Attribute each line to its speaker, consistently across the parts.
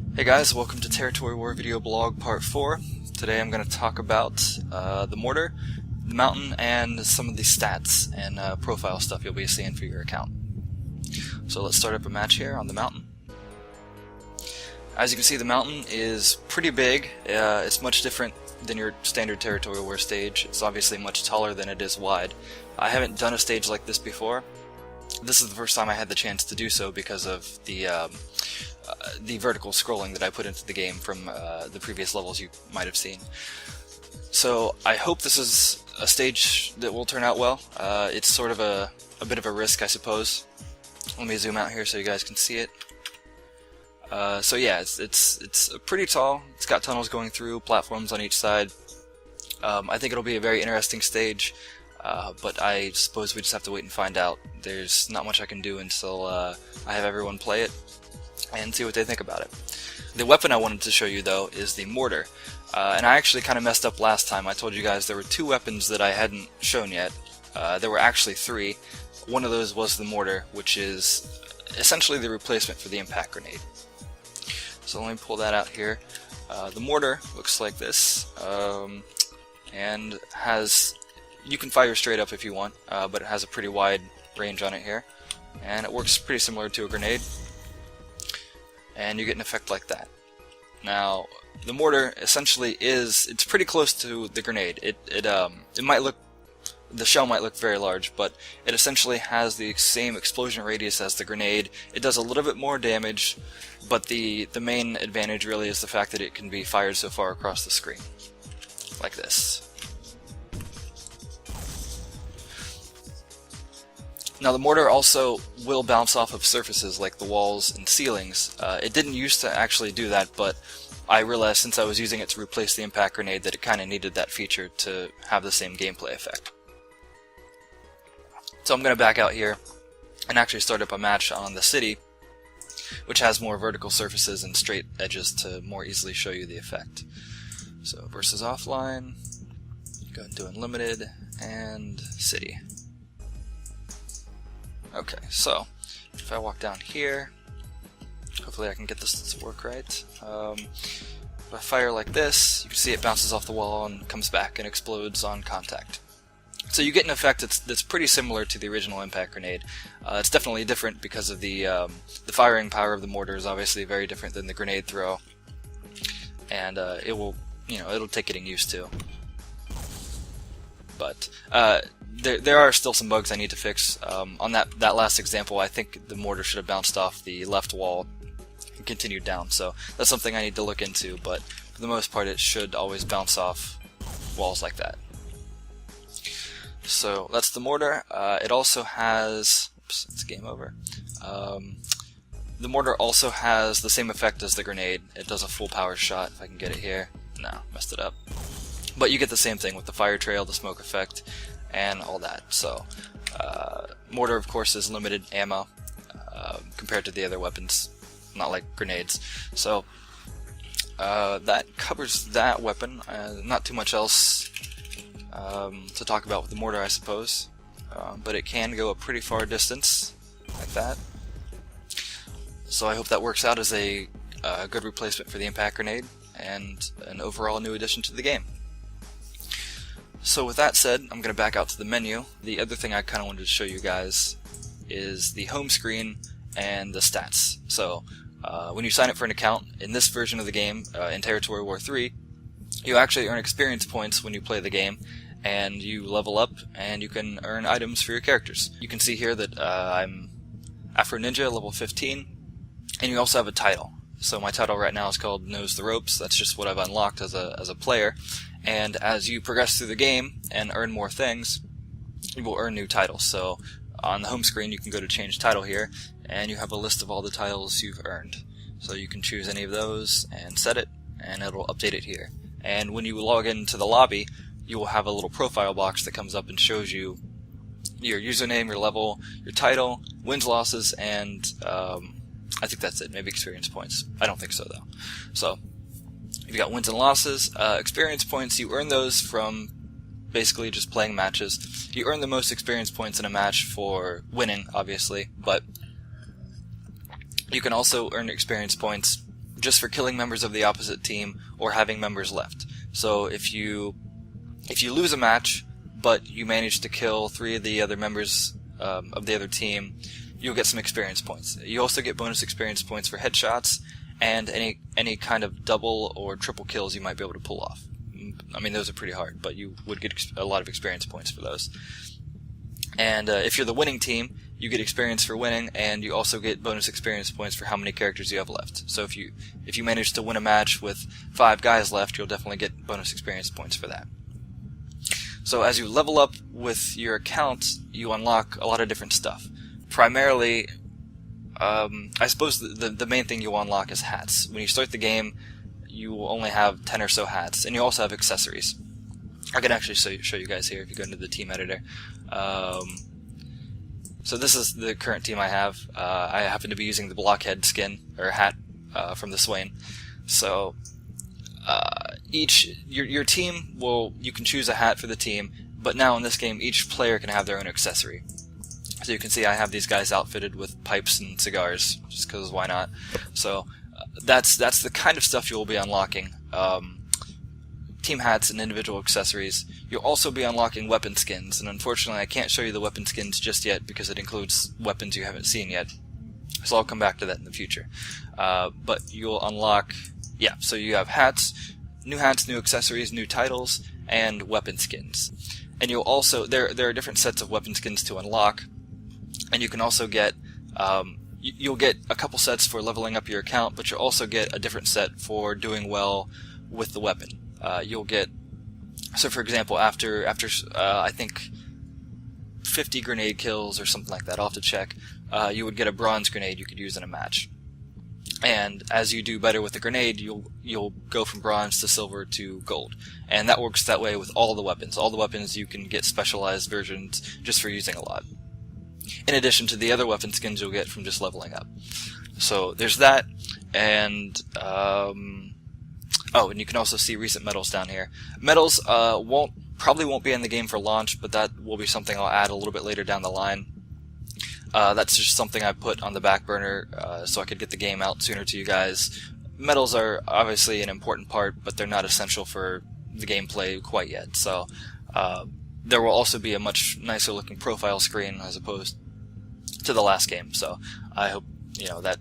Speaker 1: Hey guys, welcome to Territory War Video Blog Part 4. Today I'm going to talk about the Mortar, the Mountain, and some of the stats and profile stuff you'll be seeing for your account. So let's start up a match here on the Mountain. As you can see, the Mountain is pretty big. It's much different than your standard Territory War stage. It's obviously much taller than it is wide. I haven't done a stage like this before. This is the first time I had the chance to do so because of the vertical scrolling that I put into the game from the previous levels you might have seen. So I hope this is a stage that will turn out well. It's sort of a bit of a risk, I suppose. Let me zoom out here so you guys can see it. So yeah, it's pretty tall. It's got tunnels going through, platforms on each side. I think it'll be a very interesting stage. But I suppose we just have to wait and find out. There's not much I can do until I have everyone play it and see what they think about it. The weapon I wanted to show you, though, is the Mortar. And I actually kind of messed up last time. I told you guys there were two weapons that I hadn't shown yet. There were actually three. One of those was the Mortar, which is essentially the replacement for the impact grenade. So let me pull that out here. The Mortar looks like this, and has... You can fire straight up if you want, but it has a pretty wide range on it here. And it works pretty similar to a grenade. And you get an effect like that. Now, the Mortar essentially it's pretty close to the grenade. It might look, the shell might look very large, but it essentially has the same explosion radius as the grenade. It does a little bit more damage, but the main advantage really is the fact that it can be fired so far across the screen. Like this. Now the Mortar also will bounce off of surfaces like the walls and ceilings. It didn't used to actually do that, but I realized since I was using it to replace the impact grenade that it kind of needed that feature to have the same gameplay effect. So I'm going to back out here and actually start up a match on the city, which has more vertical surfaces and straight edges to more easily show you the effect. So versus offline, go ahead and do unlimited, and city. Okay, so if I walk down here, hopefully I can get this to work right. If I fire like this, you can see it bounces off the wall and comes back and explodes on contact. So you get an effect that's pretty similar to the original impact grenade. It's definitely different because of the firing power of the Mortar is obviously very different than the grenade throw, and it'll take getting used to. But there are still some bugs I need to fix. On that last example, I think the Mortar should have bounced off the left wall and continued down, so that's something I need to look into, but for the most part it should always bounce off walls like that. So that's the Mortar. It also has... Oops, it's game over. The Mortar also has the same effect as the grenade. It does a full power shot, if I can get it here. No, messed it up. But you get the same thing with the fire trail, the smoke effect, and all that. So, Mortar, of course, is limited ammo compared to the other weapons, not like grenades. So, that covers that weapon. Not too much else to talk about with the Mortar, I suppose. But it can go a pretty far distance, like that. So I hope that works out as a good replacement for the impact grenade, and an overall new addition to the game. So with that said, I'm going to back out to the menu. The other thing I kind of wanted to show you guys is the home screen and the stats. So when you sign up for an account in this version of the game, in Territory War 3, you actually earn experience points when you play the game, and you level up and you can earn items for your characters. You can see here that I'm Afro Ninja, level 15, and you also have a title. So my title right now is called Knows the Ropes. That's just what I've unlocked as a player. And as you progress through the game and earn more things, you will earn new titles. So on the home screen you can go to change title here, and you have a list of all the titles you've earned. So you can choose any of those and set it, and it'll update it here. And when you log into the lobby, you will have a little profile box that comes up and shows you your username, your level, your title, wins, losses, and I think that's it, maybe experience points. I don't think so though. So you've got wins and losses. Experience points, you earn those from basically just playing matches. You earn the most experience points in a match for winning, obviously, but you can also earn experience points just for killing members of the opposite team or having members left. So if you lose a match, but you manage to kill 3 of the other members of the other team, you'll get some experience points. You also get bonus experience points for headshots and any kind of double or triple kills you might be able to pull off. I mean, those are pretty hard, but you would get a lot of experience points for those. And if you're the winning team, you get experience for winning, and you also get bonus experience points for how many characters you have left. So if you manage to win a match with 5 guys left, you'll definitely get bonus experience points for that. So as you level up with your account, you unlock a lot of different stuff. Primarily, I suppose the main thing you unlock is hats. When you start the game, you will only have 10 or so hats, and you also have accessories. I can actually show you guys here if you go into the team editor. So this is the current team I have. I happen to be using the blockhead skin, or hat, from the Swain. So your team you can choose a hat for the team, but now in this game each player can have their own accessory. So you can see I have these guys outfitted with pipes and cigars, just because why not. So that's the kind of stuff you'll be unlocking. Team hats and individual accessories. You'll also be unlocking weapon skins, and unfortunately I can't show you the weapon skins just yet because it includes weapons you haven't seen yet. So I'll come back to that in the future. But you'll unlock, so you have hats, new accessories, new titles, and weapon skins. And you'll also, there are different sets of weapon skins to unlock, and you can also get, you'll get a couple sets for leveling up your account, but you'll also get a different set for doing well with the weapon. You'll get, so for example, after I think 50 grenade kills or something like that, I'll have to check, you would get a bronze grenade you could use in a match. And as you do better with the grenade, you'll go from bronze to silver to gold. And that works that way with all the weapons. All the weapons you can get specialized versions just for using a lot, in addition to the other weapon skins you'll get from just leveling up. So there's that, and and you can also see recent medals down here. Medals probably won't be in the game for launch, but that will be something I'll add a little bit later down the line. That's just something I put on the back burner so I could get the game out sooner to you guys. Medals are obviously an important part, but they're not essential for the gameplay quite yet. So there will also be a much nicer looking profile screen as opposed to the last game. So I hope that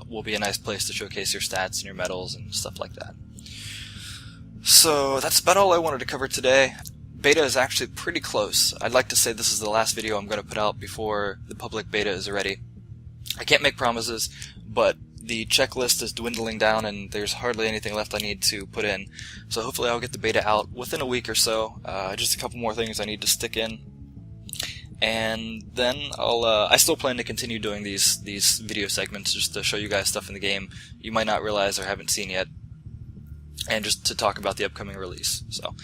Speaker 1: will be a nice place to showcase your stats and your medals and stuff like that. So that's about all I wanted to cover today. Beta is actually pretty close. I'd like to say this is the last video I'm going to put out before the public beta is ready. I can't make promises, but the checklist is dwindling down and there's hardly anything left I need to put in. So hopefully I'll get the beta out within a week or so. Just a couple more things I need to stick in. And then I still plan to continue doing these video segments just to show you guys stuff in the game you might not realize or haven't seen yet, and just to talk about the upcoming release. So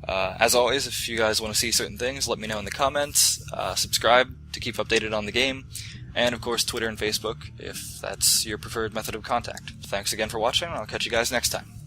Speaker 1: as always, if you guys want to see certain things, let me know in the comments. Subscribe to keep updated on the game, and of course Twitter and Facebook if that's your preferred method of contact. Thanks again for watching, and I'll catch you guys next time.